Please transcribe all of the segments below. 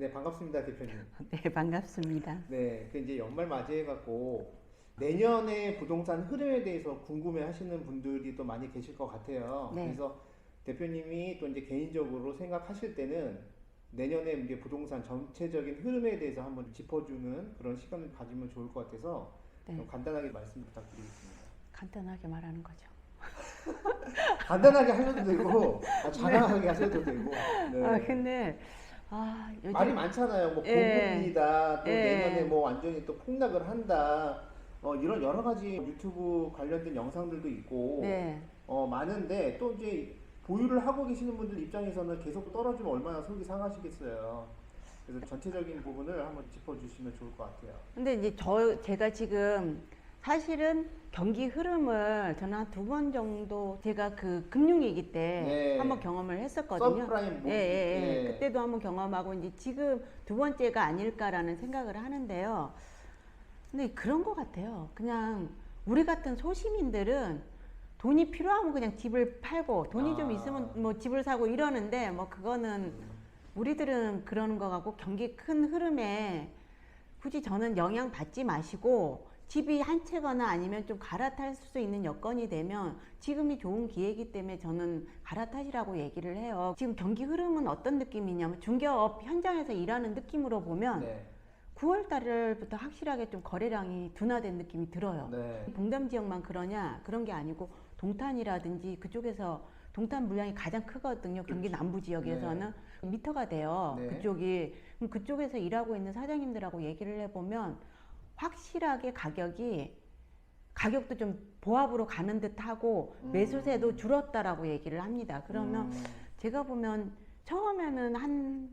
네, 반갑습니다, 대표님. 네, 반갑습니다. 네, 그 이제 연말 맞이해갖고 내년의 부동산 흐름에 대해서 궁금해 하시는 분들이 또 많이 계실 것 같아요. 네, 그래서 대표님이 또 이제 개인적으로 생각하실 때는 내년에 이제 부동산 전체적인 흐름에 대해서 한번 짚어주는 그런 시간을 가지면 좋을 것 같아서 좀 네. 간단하게 말씀 부탁드리겠습니다. 간단하게 말하는 거죠. 간단하게 하셔도 되고, 장황하게 하셔도 되고, 네. 근데, 말이 요즘, 많잖아요. 뭐 예, 공급이다, 또 내년에 예, 뭐 완전히 또 폭락을 한다. 이런 여러 가지 유튜브 관련된 영상들도 있고, 네. 많은데 또 이제 보유를 하고 계시는 분들 입장에서는 계속 떨어지면 얼마나 속이 상하시겠어요. 그래서 전체적인 부분을 한번 짚어주시면 좋을 것 같아요. 근데 이제 제가 지금 사실은 경기 흐름을 저는 한 두 번 정도 제가 그 금융위기 때 네. 한번 경험을 했었거든요. 서브프라임 예, 예, 예. 네. 그때도 한번 경험하고 이제 지금 두 번째가 아닐까라는 생각을 하는데요. 근데 그런 것 같아요. 그냥 우리 같은 소시민들은 돈이 필요하면 그냥 집을 팔고 돈이 좀 있으면 뭐 집을 사고 이러는데 뭐 그거는 우리들은 그러는 거 같고 경기 큰 흐름에 굳이 저는 영향 받지 마시고 집이 한 채거나 아니면 좀 갈아탈 수 있는 여건이 되면 지금이 좋은 기회이기 때문에 저는 갈아타시라고 얘기를 해요. 지금 경기 흐름은 어떤 느낌이냐면 중개업 현장에서 일하는 느낌으로 보면 네. 9월 달부터 확실하게 좀 거래량이 둔화된 느낌이 들어요. 네. 봉담 지역만 그러냐? 그런 게 아니고 동탄이라든지 그쪽에서 동탄 물량이 가장 크거든요. 경기 그렇죠. 남부 지역에서는 미터가 돼요. 네. 그쪽이. 그럼 그쪽에서 일하고 있는 사장님들하고 얘기를 해보면 확실하게 가격도 좀 보합으로 가는 듯하고 매수세도 줄었다라고 얘기를 합니다. 그러면 제가 보면 처음에는 한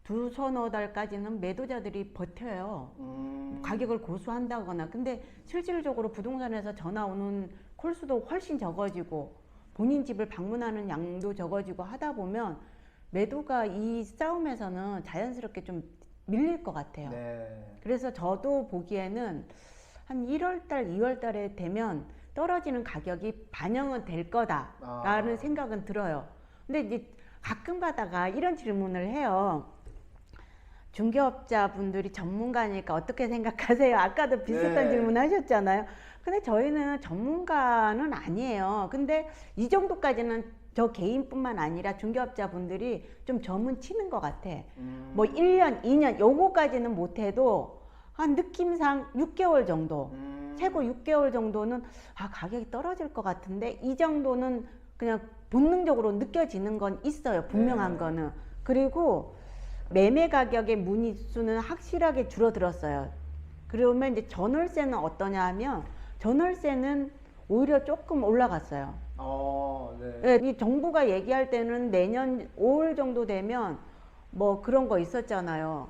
두서너 달까지는 매도자들이 버텨요. 가격을 고수한다거나. 근데 실질적으로 부동산에서 전화 오는 콜수도 훨씬 적어지고 본인 집을 방문하는 양도 적어지고 하다 보면 매도가 이 싸움에서는 자연스럽게 좀 밀릴 것 같아요. 네. 그래서 저도 보기에는 한 1월 달, 2월 달에 되면 떨어지는 가격이 반영은 될 거다라는 생각은 들어요. 근데 이제 가끔 가다가 이런 질문을 해요. 중개업자분들이 전문가니까 어떻게 생각하세요? 아까도 비슷한 네. 질문 하셨잖아요. 근데 저희는 전문가는 아니에요. 근데 이 정도까지는 저 개인뿐만 아니라 중개업자분들이 좀 점은 치는 것 같아. 뭐 1년, 2년 요거까지는 못해도 한 느낌상 6개월 정도, 최고 6개월 정도는 가격이 떨어질 것 같은데 이 정도는 그냥 본능적으로 느껴지는 건 있어요. 분명한 네. 거는. 그리고 매매 가격의 문의 수는 확실하게 줄어들었어요. 그러면 이제 전월세는 어떠냐 하면 전월세는 오히려 조금 올라갔어요. 네. 네, 이 정부가 얘기할 때는 내년 5월 정도 되면 뭐 그런 거 있었잖아요.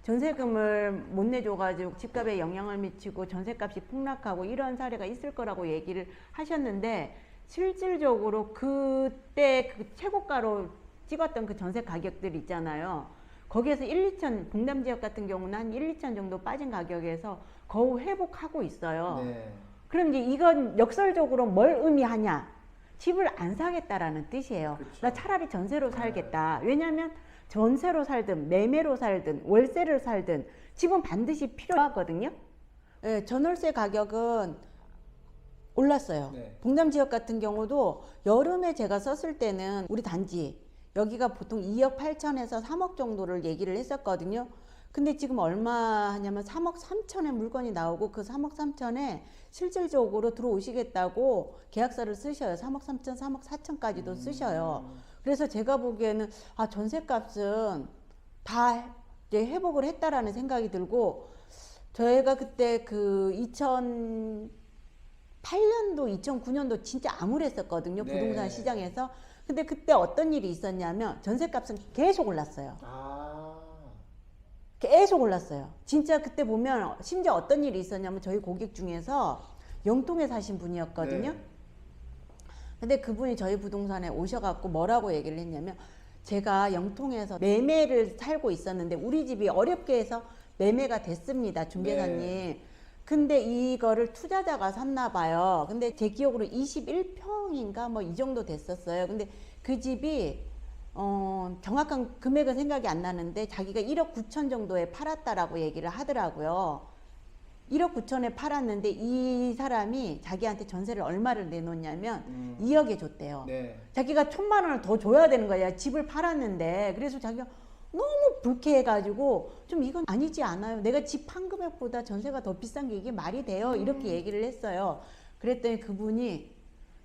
전세금을 못 내줘가지고 집값에 영향을 미치고 전세값이 폭락하고 이런 사례가 있을 거라고 얘기를 하셨는데 실질적으로 그때 그 최고가로 찍었던 그 전세 가격들 있잖아요. 거기에서 1, 2천, 봉담 지역 같은 경우는 한 1, 2천 정도 빠진 가격에서 거의 회복하고 있어요. 네. 그럼 이제 이건 역설적으로 뭘 의미하냐? 집을 안 사겠다라는 뜻이에요. 그쵸. 나 차라리 전세로 살겠다. 왜냐하면 전세로 살든 매매로 살든 월세를 살든 집은 반드시 필요하거든요. 예, 전월세 가격은 올랐어요. 네. 봉담 지역 같은 경우도 여름에 제가 썼을 때는 우리 단지 여기가 보통 2억 8천에서 3억 정도를 얘기를 했었거든요. 근데 지금 얼마 하냐면 3억 3천에 물건이 나오고 그 3억 3천에 실질적으로 들어오시겠다고 계약서를 쓰셔요. 3억 3천, 3억 4천까지도 쓰셔요. 그래서 제가 보기에는 전세값은 다 이제 회복을 했다라는 생각이 들고 저희가 그때 그 2008년도, 2009년도 진짜 암울했었거든요. 네. 부동산 시장에서. 근데 그때 어떤 일이 있었냐면 전세값은 계속 올랐어요. 계속 올랐어요. 진짜 그때 보면 심지어 어떤 일이 있었냐면 저희 고객 중에서 영통에 사신 분이었거든요. 네. 근데 그분이 저희 부동산에 오셔갖고 뭐라고 얘기를 했냐면 제가 영통에서 매매를 살고 있었는데 우리 집이 어렵게 해서 매매가 됐습니다. 중개사님. 네. 근데 이거를 투자자가 샀나 봐요. 근데 제 기억으로 21평인가 뭐 이 정도 됐었어요. 근데 그 집이 정확한 금액은 생각이 안 나는데 자기가 1억 9천 정도에 팔았다라고 얘기를 하더라고요. 1억 9천에 팔았는데 이 사람이 자기한테 전세를 얼마를 내놓냐면 2억에 줬대요. 네. 자기가 1,000만 원을 더 줘야 되는 거야. 집을 팔았는데. 그래서 자기가 너무 불쾌해가지고 좀 이건 아니지 않아요. 내가 집 판 금액보다 전세가 더 비싼 게 이게 말이 돼요. 이렇게 얘기를 했어요. 그랬더니 그분이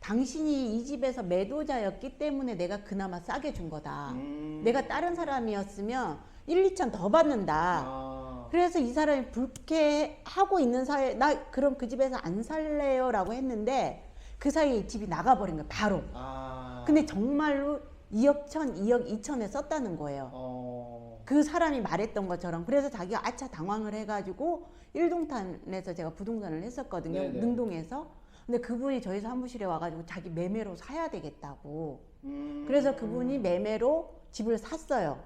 당신이 이 집에서 매도자였기 때문에 내가 그나마 싸게 준 거다. 내가 다른 사람이었으면 1, 2천 더 받는다. 아. 그래서 이 사람이 불쾌하고 있는 사이에 나 그럼 그 집에서 안 살래요 라고 했는데 그 사이에 이 집이 나가버린 거예요. 바로. 아. 근데 정말로 2억 1천, 2억 2천에 썼다는 거예요. 그 사람이 말했던 것처럼. 그래서 자기가 아차 당황을 해가지고 일동탄에서 제가 부동산을 했었거든요. 네네. 능동에서. 근데 그분이 저희 사무실에 와가지고 자기 매매로 사야 되겠다고. 그래서 그분이 매매로 집을 샀어요.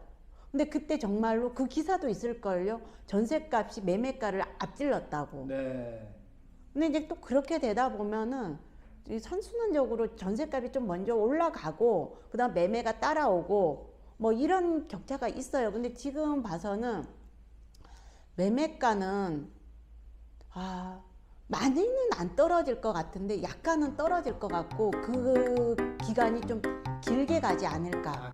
근데 그때 정말로 그 기사도 있을걸요. 전세값이 매매가를 앞질렀다고. 네. 근데 이제 또 그렇게 되다 보면은 이 선순환적으로 전세값이 좀 먼저 올라가고 그다음 매매가 따라오고 뭐 이런 격차가 있어요. 근데 지금 봐서는 매매가는 많이는 안 떨어질 것 같은데 약간은 떨어질 것 같고 그 기간이 좀 길게 가지 않을까.